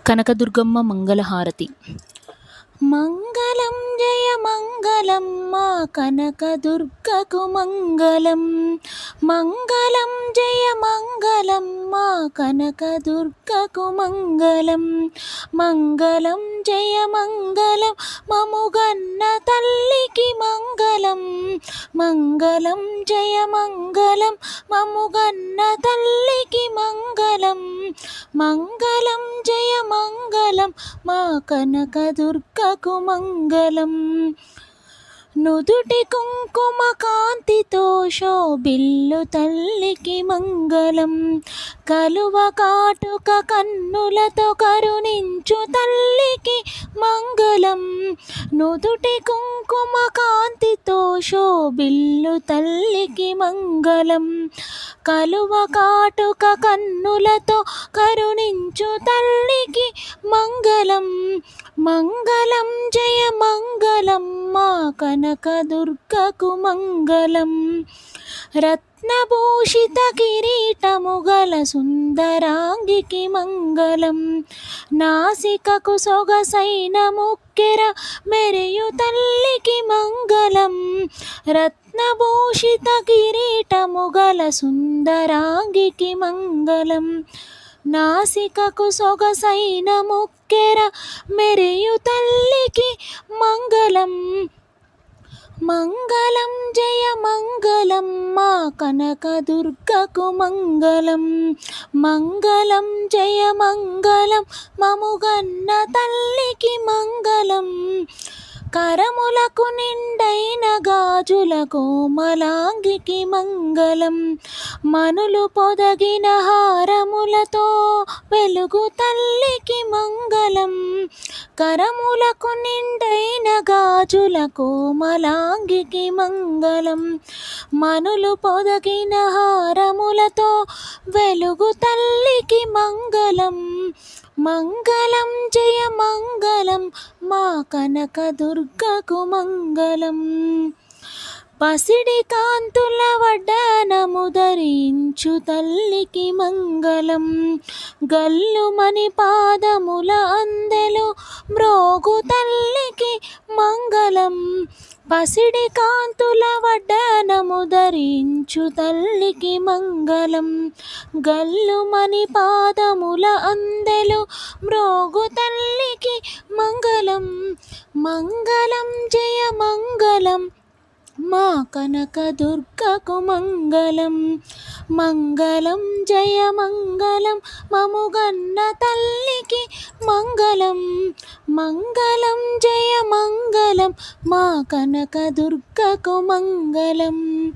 కనకదుర్గమ్మ మంగళహారతి. మంగళం జయ మంగళం మా కనకదుర్గకు మంగళం. మంగళం జయ మంగళం మా కనకదుర్గకు మంగళం. మంగళం జయ మంగళం మముగన్న తల్లికి మంగళం. మంగళం జయ మంగళం మముగన్న తల్లికి మంగళం. మంగళం జయ మంగళం మా కనకదుర్గకు మంగళం. నుదుటి కుంకుమ కాంతితో శోభిల్లు తల్లికి మంగళం. కలువ కాటుక కన్నులతో కరుణించు తల్లికి మంగళం. నుదుటి కుంకుమ కాంతితో శోభిల్లు తల్లికి మంగళం. కలువ కాటుక కన్నులతో కరుణించు తల్లికి మంగళం. మంగళం జయ మంగళం మా కనకదుర్గకు మంగళం. రత్నభూషిత కిరీటము గల సుందరాంగికి మంగళం. నాసికకు సొగసైన ముక్కెర మెరియు తల్లికి మంగళం. రత్నభూషిత కిరీటము గల సుందరాంగికి మంగళం. నాసికకు సొగసైన ముక్కెర మెరియు తల్లికి మంగళం. మంగళం జయ మంగళం మా కనకదుర్గకు మంగళం. మంగళం జయ మంగళం మముగన్న తల్లికి మంగళం. కరములకు నిండైన గాజుల కోమలాంగికి మంగళం. మనులు పొదగిన హారములతో వెలుగు తల్లికి మంగళం. కరములకు నిండైన గాజుల కోమలాంగికి మంగళం. మనులు పొదగిన హారములతో వెలుగు తల్లికి మంగళం. మంగళం జయ మంగళం మా కనకదుర్గకు మంగళం. పసిడి కాంతుల వడ్డానము ధరించు తల్లికి మంగళం. గల్లుమని పాదముల అందెలు మ్రోగు తల్లికి మంగళం. పసిడి కాంతుల వడ్డానము ధరించు తల్లికి మంగళం. గల్లుమని పాదముల అందెలు మ్రోగు తల్లికి మంగళం. మంగళం జయ మంగళం మా కనకదుర్గకు మంగళం. మంగళం జయ మంగళం మముగన్న తల్లికి మంగళం. మంగళం జయ మంగళం మా కనకదుర్గకు మంగళం.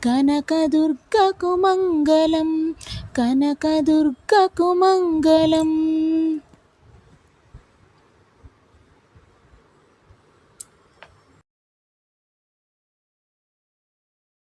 కనకదుర్గకు మంగళం. కనకదుర్గకు మంగళం.